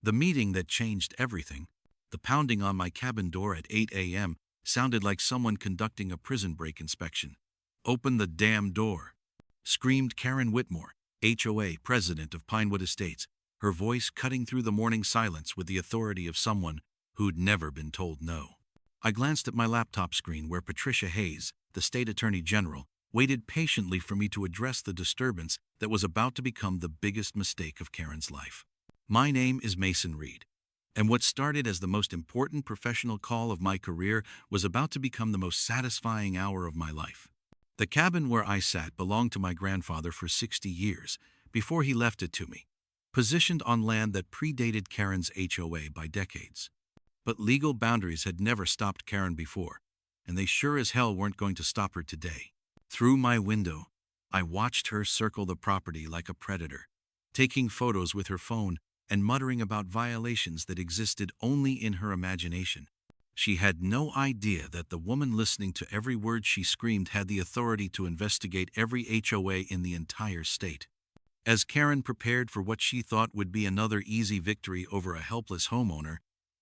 The meeting that changed everything, the pounding on my cabin door at 8 a.m., sounded like someone conducting a prison break inspection. "Open the damn door!" screamed Karen Whitmore, HOA president of Pinewood Estates, her voice cutting through the morning silence with the authority of someone who'd never been told no. I glanced at my laptop screen where Patricia Hayes, the state attorney general, waited patiently for me to address the disturbance that was about to become the biggest mistake of Karen's life. My name is Mason Reed, and what started as the most important professional call of my career was about to become the most satisfying hour of my life. The cabin where I sat belonged to my grandfather for 60 years, before he left it to me, positioned on land that predated Karen's HOA by decades. But legal boundaries had never stopped Karen before, and they sure as hell weren't going to stop her today. Through my window, I watched her circle the property like a predator, taking photos with her phone and muttering about violations that existed only in her imagination. She had no idea that the woman listening to every word she screamed had the authority to investigate every HOA in the entire state. As Karen prepared for what she thought would be another easy victory over a helpless homeowner,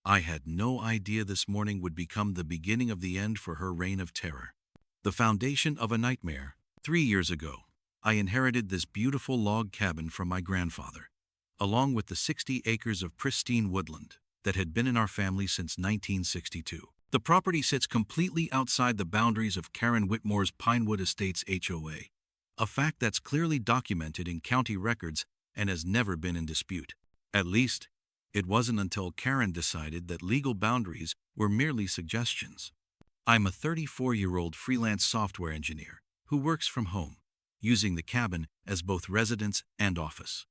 I had no idea this morning would become the beginning of the end for her reign of terror. The foundation of a nightmare. 3 years ago, I inherited this beautiful log cabin from my grandfather, along with the 60 acres of pristine woodland that had been in our family since 1962. The property sits completely outside the boundaries of Karen Whitmore's Pinewood Estates HOA, a fact that's clearly documented in county records and has never been in dispute. At least, it wasn't until Karen decided that legal boundaries were merely suggestions. I'm a 34-year-old freelance software engineer who works from home, using the cabin as both residence and office.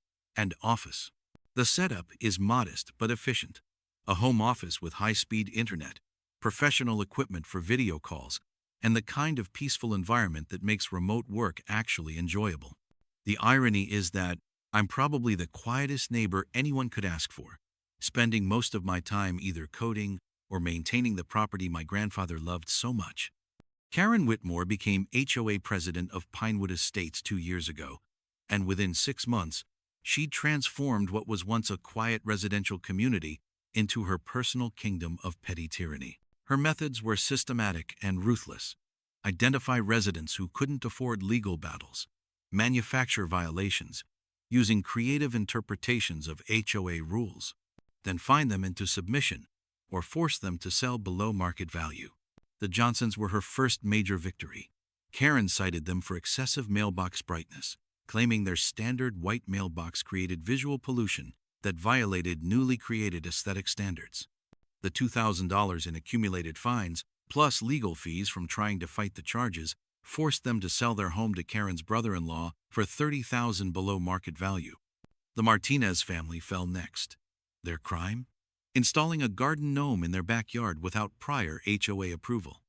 The setup is modest but efficient. A home office with high-speed internet, professional equipment for video calls, and the kind of peaceful environment that makes remote work actually enjoyable. The irony is that I'm probably the quietest neighbor anyone could ask for, spending most of my time either coding or maintaining the property my grandfather loved so much. Karen Whitmore became HOA president of Pinewood Estates 2 years ago, and within 6 months, she transformed what was once a quiet residential community into her personal kingdom of petty tyranny. Her methods were systematic and ruthless. Identify residents who couldn't afford legal battles, manufacture violations, using creative interpretations of HOA rules, then fine them into submission or force them to sell below market value. The Johnsons were her first major victory. Karen cited them for excessive mailbox brightness, claiming their standard white mailbox created visual pollution that violated newly created aesthetic standards. The $2,000 in accumulated fines, plus legal fees from trying to fight the charges, forced them to sell their home to Karen's brother-in-law for $30,000 below market value. The Martinez family fell next. Their crime? Installing a garden gnome in their backyard without prior HOA approval.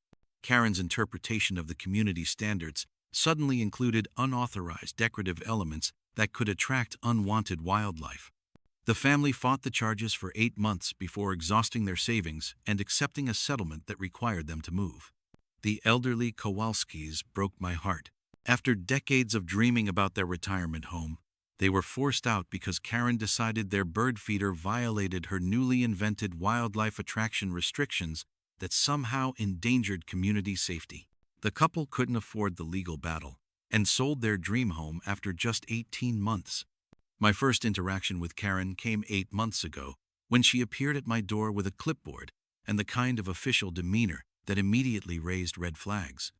Karen's interpretation of the community standards suddenly included unauthorized decorative elements that could attract unwanted wildlife. The family fought the charges for 8 months before exhausting their savings and accepting a settlement that required them to move. The elderly Kowalskis broke my heart. After decades of dreaming about their retirement home, they were forced out because Karen decided their bird feeder violated her newly invented wildlife attraction restrictions that somehow endangered community safety. The couple couldn't afford the legal battle and sold their dream home after just 18 months. My first interaction with Karen came 8 months ago when she appeared at my door with a clipboard and the kind of official demeanor that immediately raised red flags.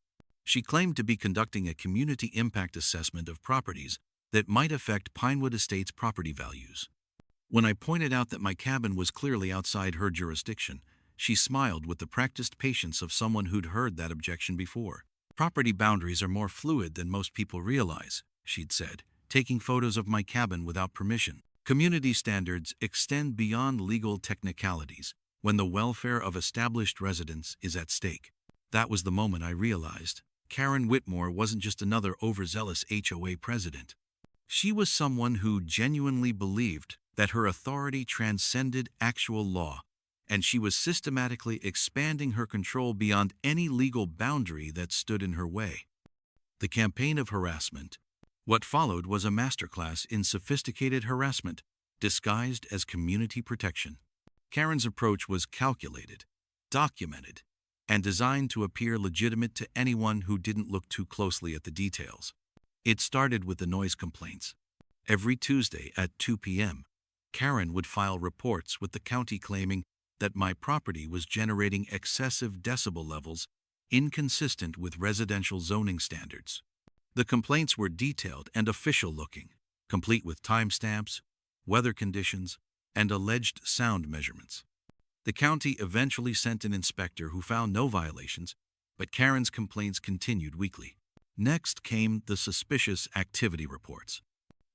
She claimed to be conducting a community impact assessment of properties that might affect Pinewood Estates property values. When I pointed out that my cabin was clearly outside her jurisdiction, she smiled with the practiced patience of someone who'd heard that objection before. "Property boundaries are more fluid than most people realize," she'd said, taking photos of my cabin without permission. "Community standards extend beyond legal technicalities when the welfare of established residents is at stake." That was the moment I realized Karen Whitmore wasn't just another overzealous HOA president. She was someone who genuinely believed that her authority transcended actual law, and she was systematically expanding her control beyond any legal boundary that stood in her way. The campaign of harassment. What followed was a masterclass in sophisticated harassment, disguised as community protection. Karen's approach was calculated, documented, and designed to appear legitimate to anyone who didn't look too closely at the details. It started with the noise complaints. Every Tuesday at 2 p.m., Karen would file reports with the county claiming that my property was generating excessive decibel levels inconsistent with residential zoning standards. The complaints were detailed and official-looking, complete with timestamps, weather conditions, and alleged sound measurements. The county eventually sent an inspector who found no violations, but Karen's complaints continued weekly. Next came the suspicious activity reports.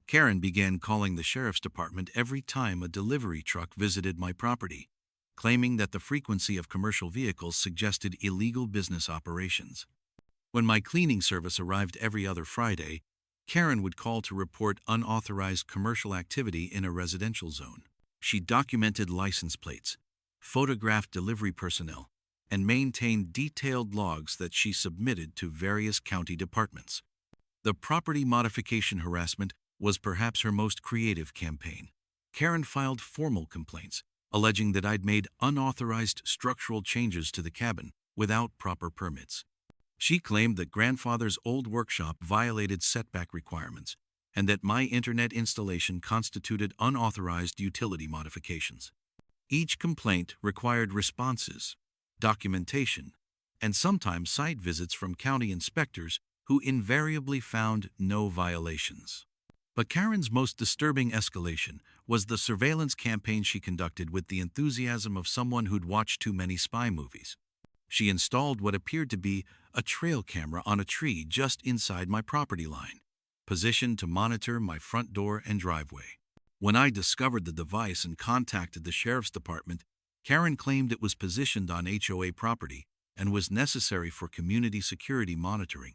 Karen began calling the sheriff's department every time a delivery truck visited my property, claiming that the frequency of commercial vehicles suggested illegal business operations. When my cleaning service arrived every other Friday, Karen would call to report unauthorized commercial activity in a residential zone. She documented license plates, photographed delivery personnel, and maintained detailed logs that she submitted to various county departments. The property modification harassment was perhaps her most creative campaign. Karen filed formal complaints, alleging that I'd made unauthorized structural changes to the cabin without proper permits. She claimed that grandfather's old workshop violated setback requirements and that my internet installation constituted unauthorized utility modifications. Each complaint required responses, documentation, and sometimes site visits from county inspectors who invariably found no violations. But Karen's most disturbing escalation was the surveillance campaign she conducted with the enthusiasm of someone who'd watched too many spy movies. She installed what appeared to be a trail camera on a tree just inside my property line, positioned to monitor my front door and driveway. When I discovered the device and contacted the sheriff's department, Karen claimed it was positioned on HOA property and was necessary for community security monitoring.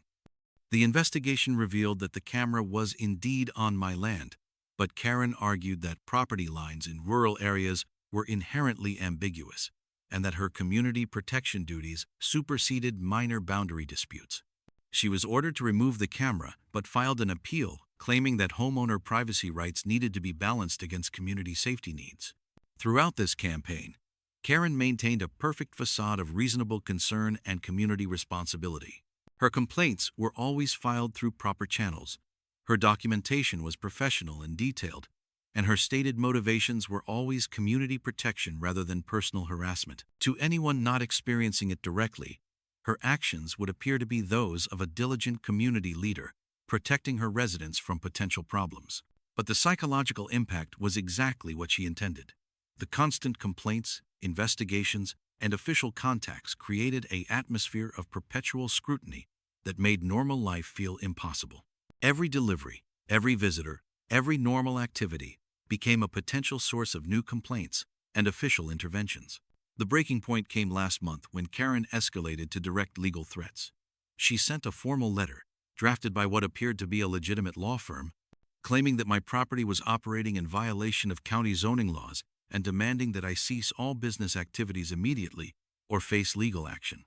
The investigation revealed that the camera was indeed on my land, but Karen argued that property lines in rural areas were inherently ambiguous and that her community protection duties superseded minor boundary disputes. She was ordered to remove the camera but filed an appeal claiming that homeowner privacy rights needed to be balanced against community safety needs. Throughout this campaign, Karen maintained a perfect facade of reasonable concern and community responsibility. Her complaints were always filed through proper channels. Her documentation was professional and detailed, and her stated motivations were always community protection rather than personal harassment. To anyone not experiencing it directly, her actions would appear to be those of a diligent community leader, protecting her residents from potential problems. But the psychological impact was exactly what she intended. The constant complaints, investigations, and official contacts created an atmosphere of perpetual scrutiny that made normal life feel impossible. Every delivery, every visitor, every normal activity became a potential source of new complaints and official interventions. The breaking point came last month when Karen escalated to direct legal threats. She sent a formal letter, drafted by what appeared to be a legitimate law firm, claiming that my property was operating in violation of county zoning laws and demanding that I cease all business activities immediately or face legal action.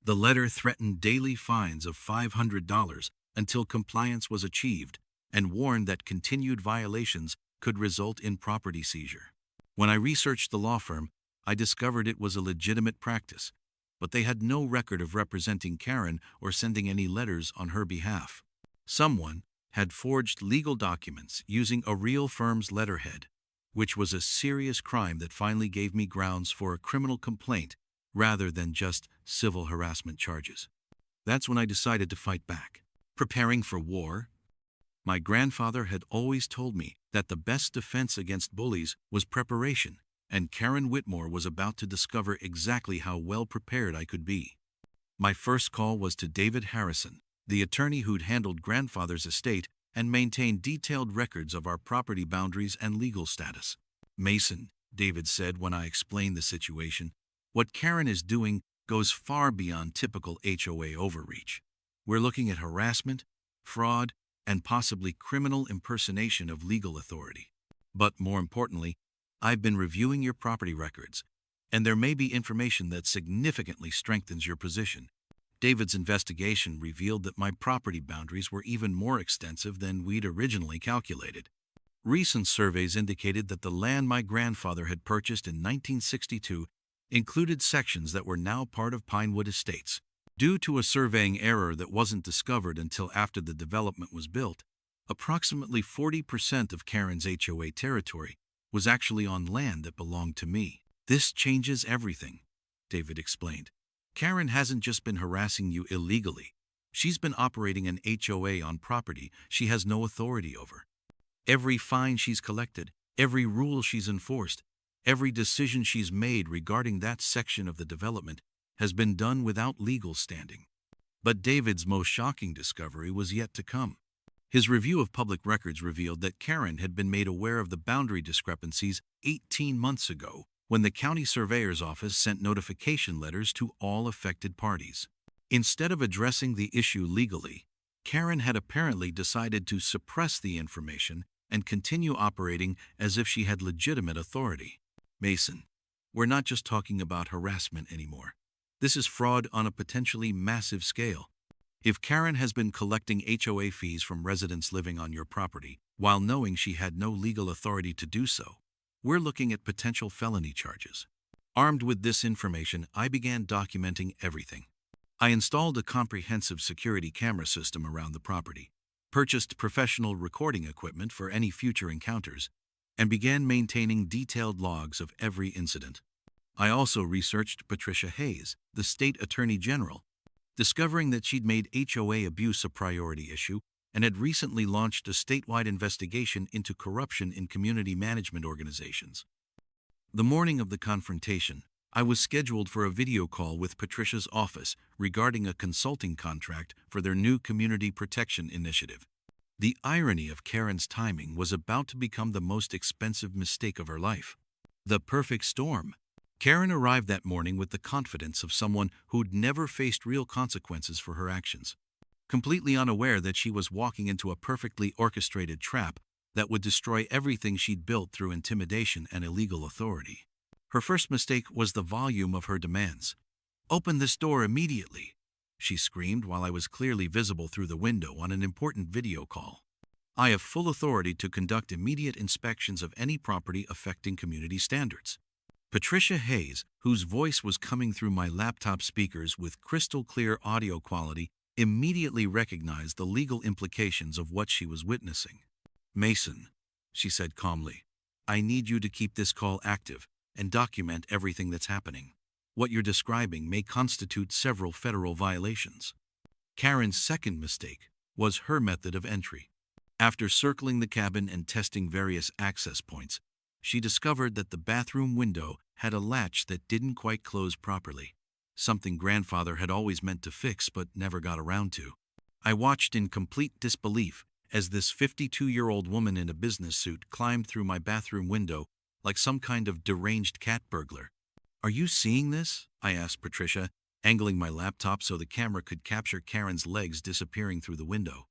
The letter threatened daily fines of $500 until compliance was achieved and warned that continued violations could result in property seizure. When I researched the law firm, I discovered it was a legitimate practice, but they had no record of representing Karen or sending any letters on her behalf. Someone had forged legal documents using a real firm's letterhead, which was a serious crime that finally gave me grounds for a criminal complaint rather than just civil harassment charges. That's when I decided to fight back. Preparing for war? My grandfather had always told me that the best defense against bullies was preparation, and Karen Whitmore was about to discover exactly how well prepared I could be. My first call was to David Harrison, the attorney who'd handled grandfather's estate and maintained detailed records of our property boundaries and legal status. "Mason," David said when I explained the situation, "what Karen is doing goes far beyond typical HOA overreach. We're looking at harassment, fraud, and possibly criminal impersonation of legal authority. But more importantly, I've been reviewing your property records, and there may be information that significantly strengthens your position." David's investigation revealed that my property boundaries were even more extensive than we'd originally calculated. Recent surveys indicated that the land my grandfather had purchased in 1962 included sections that were now part of Pinewood Estates. Due to a surveying error that wasn't discovered until after the development was built, approximately 40% of Karen's HOA territory was actually on land that belonged to me. This changes everything, David explained. Karen hasn't just been harassing you illegally. She's been operating an HOA on property she has no authority over. Every fine she's collected, every rule she's enforced, every decision she's made regarding that section of the development has been done without legal standing. But David's most shocking discovery was yet to come. His review of public records revealed that Karen had been made aware of the boundary discrepancies 18 months ago when the county surveyor's office sent notification letters to all affected parties. Instead of addressing the issue legally, Karen had apparently decided to suppress the information and continue operating as if she had legitimate authority. Mason, we're not just talking about harassment anymore. This is fraud on a potentially massive scale. If Karen has been collecting HOA fees from residents living on your property while knowing she had no legal authority to do so, we're looking at potential felony charges. Armed with this information, I began documenting everything. I installed a comprehensive security camera system around the property, purchased professional recording equipment for any future encounters, and began maintaining detailed logs of every incident. I also researched Patricia Hayes, the state attorney general, discovering that she'd made HOA abuse a priority issue and had recently launched a statewide investigation into corruption in community management organizations. The morning of the confrontation, I was scheduled for a video call with Patricia's office regarding a consulting contract for their new community protection initiative. The irony of Karen's timing was about to become the most expensive mistake of her life. The perfect storm. Karen arrived that morning with the confidence of someone who'd never faced real consequences for her actions, completely unaware that she was walking into a perfectly orchestrated trap that would destroy everything she'd built through intimidation and illegal authority. Her first mistake was the volume of her demands. "Open this door immediately," she screamed while I was clearly visible through the window on an important video call. "I have full authority to conduct immediate inspections of any property affecting community standards." Patricia Hayes, whose voice was coming through my laptop speakers with crystal clear audio quality, immediately recognized the legal implications of what she was witnessing. "Mason," she said calmly, "I need you to keep this call active and document everything that's happening. What you're describing may constitute several federal violations." Karen's second mistake was her method of entry. After circling the cabin and testing various access points, she discovered that the bathroom window had a latch that didn't quite close properly, something grandfather had always meant to fix but never got around to. I watched in complete disbelief as this 52-year-old woman in a business suit climbed through my bathroom window like some kind of deranged cat burglar. "Are you seeing this?" I asked Patricia, angling my laptop so the camera could capture Karen's legs disappearing through the window.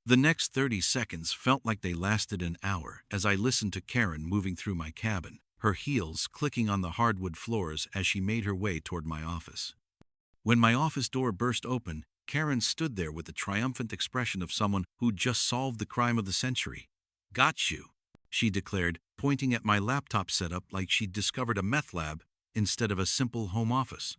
The next 30 seconds felt like they lasted an hour as I listened to Karen moving through my cabin, her heels clicking on the hardwood floors as she made her way toward my office. When my office door burst open, Karen stood there with the triumphant expression of someone who'd just solved the crime of the century. "Got you," she declared, pointing at my laptop setup like she'd discovered a meth lab instead of a simple home office.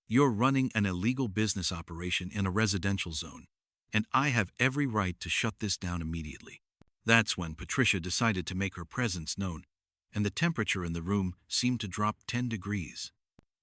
"You're running an illegal business operation in a residential zone, and I have every right to shut this down immediately." That's when Patricia decided to make her presence known, and the temperature in the room seemed to drop 10 degrees.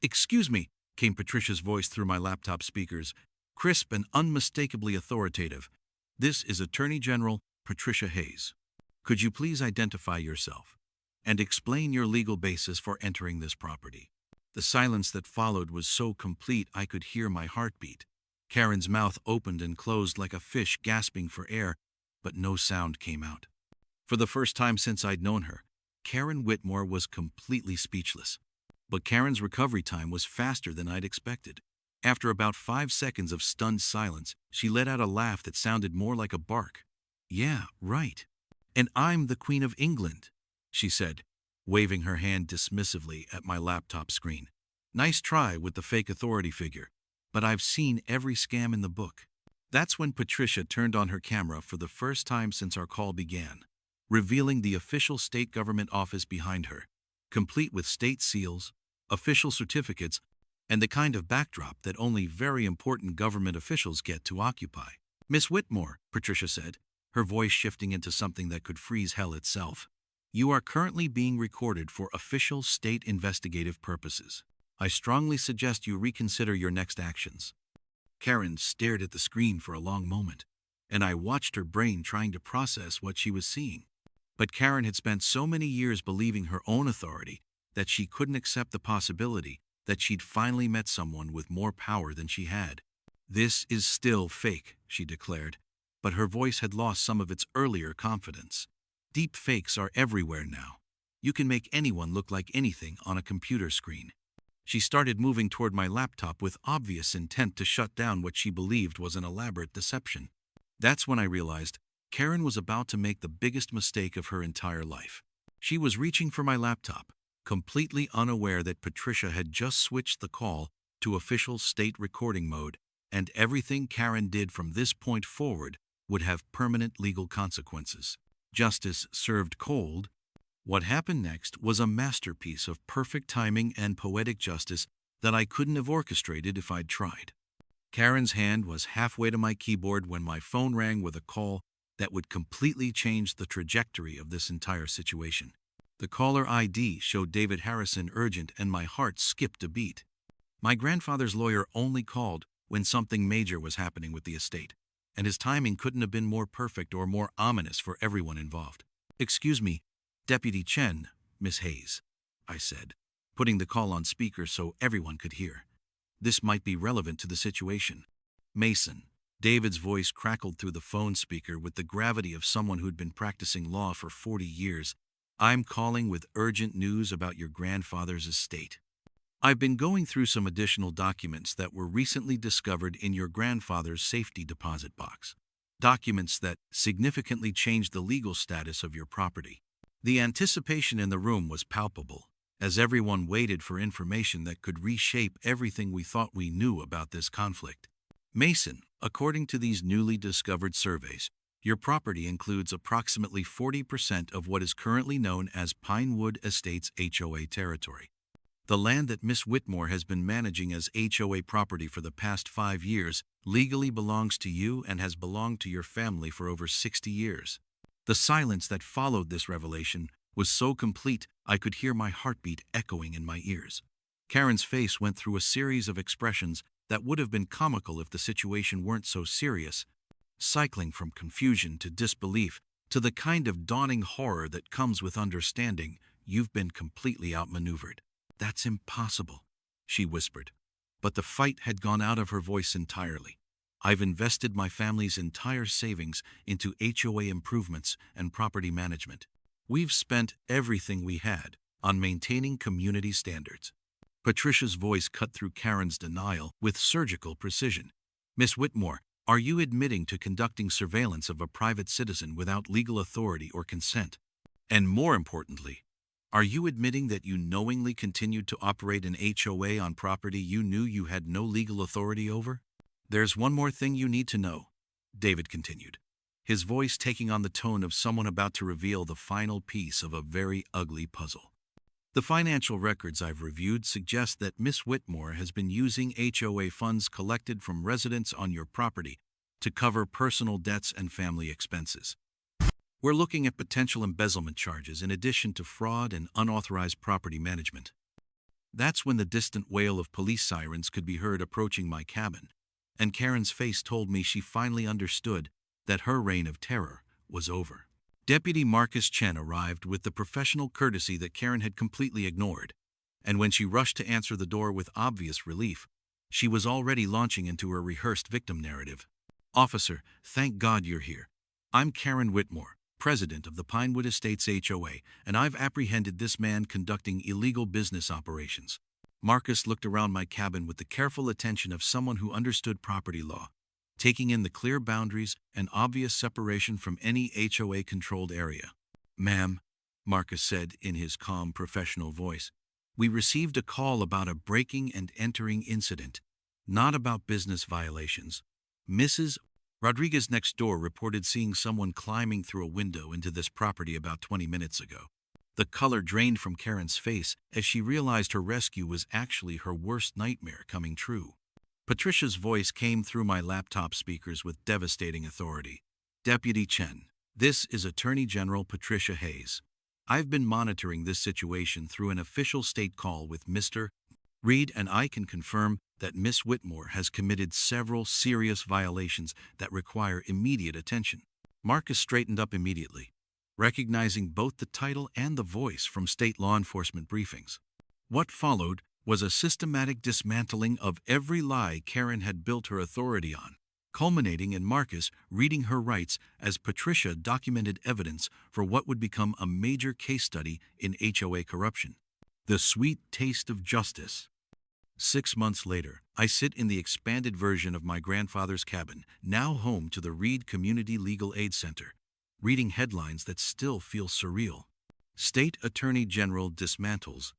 "Excuse me," came Patricia's voice through my laptop speakers, crisp and unmistakably authoritative. "This is Attorney General Patricia Hayes. Could you please identify yourself and explain your legal basis for entering this property?" The silence that followed was so complete I could hear my heartbeat. Karen's mouth opened and closed like a fish gasping for air, but no sound came out. For the first time since I'd known her, Karen Whitmore was completely speechless. But Karen's recovery time was faster than I'd expected. After about 5 seconds of stunned silence, she let out a laugh that sounded more like a bark. "Yeah, right. And I'm the Queen of England," she said, waving her hand dismissively at my laptop screen. "Nice try with the fake authority figure, but I've seen every scam in the book." That's when Patricia turned on her camera for the first time since our call began. revealing the official state government office behind her, complete with state seals, official certificates, and the kind of backdrop that only very important government officials get to occupy. "Miss Whitmore," Patricia said, her voice shifting into something that could freeze hell itself, "you are currently being recorded for official state investigative purposes. I strongly suggest you reconsider your next actions." Karen stared at the screen for a long moment, and I watched her brain trying to process what she was seeing. But Karen had spent so many years believing her own authority that she couldn't accept the possibility that she'd finally met someone with more power than she had. "This is still fake," she declared, but her voice had lost some of its earlier confidence. "Deep fakes are everywhere now. You can make anyone look like anything on a computer screen." She started moving toward my laptop with obvious intent to shut down what she believed was an elaborate deception. That's when I realized Karen was about to make the biggest mistake of her entire life. She was reaching for my laptop, completely unaware that Patricia had just switched the call to official state recording mode, and everything Karen did from this point forward would have permanent legal consequences. Justice served cold. What happened next was a masterpiece of perfect timing and poetic justice that I couldn't have orchestrated if I'd tried. Karen's hand was halfway to my keyboard when my phone rang with a call that would completely change the trajectory of this entire situation. The caller ID showed David Harrison urgent, and my heart skipped a beat. My grandfather's lawyer only called when something major was happening with the estate, and his timing couldn't have been more perfect or more ominous for everyone involved. "Excuse me, Deputy Chen, Miss Hayes," I said, putting the call on speaker so everyone could hear. "This might be relevant to the situation." "Mason." David's voice crackled through the phone speaker with the gravity of someone who'd been practicing law for 40 years. "I'm calling with urgent news about your grandfather's estate. I've been going through some additional documents that were recently discovered in your grandfather's safety deposit box. Documents that significantly changed the legal status of your property." The anticipation in the room was palpable, as everyone waited for information that could reshape everything we thought we knew about this conflict. "Mason, according to these newly discovered surveys, your property includes approximately 40% of what is currently known as Pinewood Estates HOA territory. The land that Miss Whitmore has been managing as HOA property for the past 5 years legally belongs to you and has belonged to your family for over 60 years. The silence that followed this revelation was so complete I could hear my heartbeat echoing in my ears. Karen's face went through a series of expressions that would have been comical if the situation weren't so serious, cycling from confusion to disbelief to the kind of dawning horror that comes with understanding you've been completely outmaneuvered. "That's impossible," she whispered. But the fight had gone out of her voice entirely. "I've invested my family's entire savings into HOA improvements and property management. We've spent everything we had on maintaining community standards." Patricia's voice cut through Karen's denial with surgical precision. "Miss Whitmore, are you admitting to conducting surveillance of a private citizen without legal authority or consent? And more importantly, are you admitting that you knowingly continued to operate an HOA on property you knew you had no legal authority over?" "There's one more thing you need to know," David continued, his voice taking on the tone of someone about to reveal the final piece of a very ugly puzzle. "The financial records I've reviewed suggest that Miss Whitmore has been using HOA funds collected from residents on your property to cover personal debts and family expenses. We're looking at potential embezzlement charges in addition to fraud and unauthorized property management." That's when the distant wail of police sirens could be heard approaching my cabin, and Karen's face told me she finally understood that her reign of terror was over. Deputy Marcus Chen arrived with the professional courtesy that Karen had completely ignored, and when she rushed to answer the door with obvious relief, she was already launching into her rehearsed victim narrative. "Officer, thank God you're here. I'm Karen Whitmore, president of the Pinewood Estates HOA, and I've apprehended this man conducting illegal business operations." Marcus looked around my cabin with the careful attention of someone who understood property law, taking in the clear boundaries and obvious separation from any HOA-controlled area. "Ma'am," Marcus said in his calm, professional voice, "we received a call about a breaking and entering incident, not about business violations. Mrs. Rodriguez next door reported seeing someone climbing through a window into this property about 20 minutes ago. The color drained from Karen's face as she realized her rescue was actually her worst nightmare coming true. Patricia's voice came through my laptop speakers with devastating authority. Deputy Chen, this is Attorney General Patricia Hayes. I've been monitoring this situation through an official state call with Mr. Reed, and I can confirm that Miss Whitmore has committed several serious violations that require immediate attention. Marcus straightened up immediately, recognizing both the title and the voice from state law enforcement briefings. What followed was a systematic dismantling of every lie Karen had built her authority on, culminating in Marcus reading her rights as Patricia documented evidence for what would become a major case study in HOA corruption. The sweet taste of justice. 6 months later, I sit in the expanded version of my grandfather's cabin, now home to the Reed Community Legal Aid Center, reading headlines that still feel surreal. State Attorney General dismantles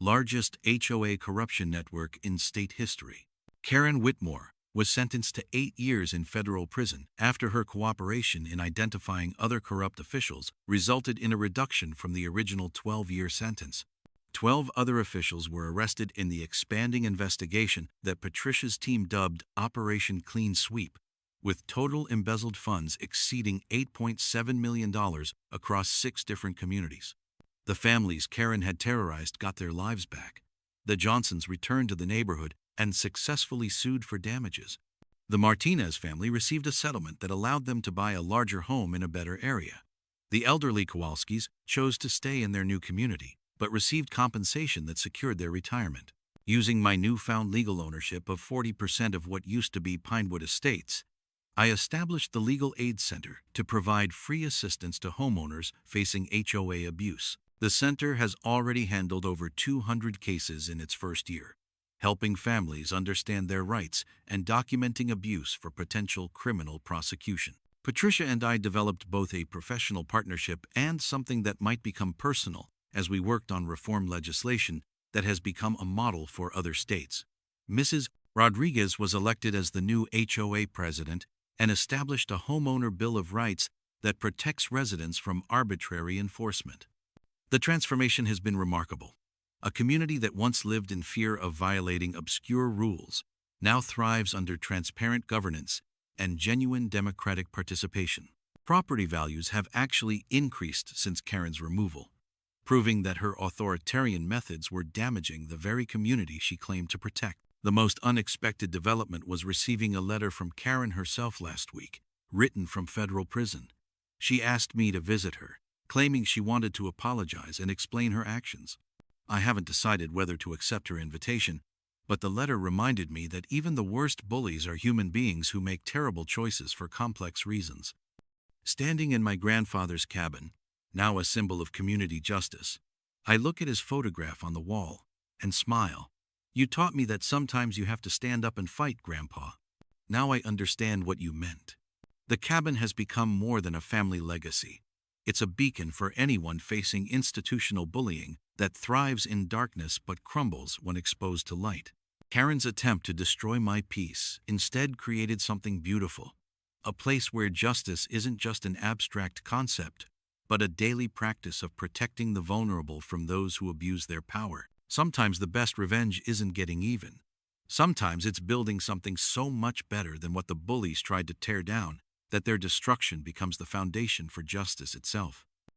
largest HOA corruption network in state history. Karen Whitmore was sentenced to 8 years in federal prison after her cooperation in identifying other corrupt officials resulted in a reduction from the original 12-year sentence. 12 other officials were arrested in the expanding investigation that Patricia's team dubbed Operation Clean Sweep, with total embezzled funds exceeding $8.7 million across 6 different communities. The families Karen had terrorized got their lives back. The Johnsons returned to the neighborhood and successfully sued for damages. The Martinez family received a settlement that allowed them to buy a larger home in a better area. The elderly Kowalskis chose to stay in their new community, but received compensation that secured their retirement. Using my newfound legal ownership of 40% of what used to be Pinewood Estates, I established the Legal Aid Center to provide free assistance to homeowners facing HOA abuse. The center has already handled over 200 cases in its first year, helping families understand their rights and documenting abuse for potential criminal prosecution. Patricia and I developed both a professional partnership and something that might become personal as we worked on reform legislation that has become a model for other states. Mrs. Rodriguez was elected as the new HOA president and established a homeowner bill of rights that protects residents from arbitrary enforcement. The transformation has been remarkable. A community that once lived in fear of violating obscure rules now thrives under transparent governance and genuine democratic participation. Property values have actually increased since Karen's removal, proving that her authoritarian methods were damaging the very community she claimed to protect. The most unexpected development was receiving a letter from Karen herself last week, written from federal prison. She asked me to visit her, claiming she wanted to apologize and explain her actions. I haven't decided whether to accept her invitation, but the letter reminded me that even the worst bullies are human beings who make terrible choices for complex reasons. Standing in my grandfather's cabin, now a symbol of community justice, I look at his photograph on the wall and smile. You taught me that sometimes you have to stand up and fight, Grandpa. Now I understand what you meant. The cabin has become more than a family legacy. It's a beacon for anyone facing institutional bullying that thrives in darkness but crumbles when exposed to light. Karen's attempt to destroy my peace instead created something beautiful, a place where justice isn't just an abstract concept, but a daily practice of protecting the vulnerable from those who abuse their power. Sometimes the best revenge isn't getting even. Sometimes it's building something so much better than what the bullies tried to tear down that their destruction becomes the foundation for justice itself.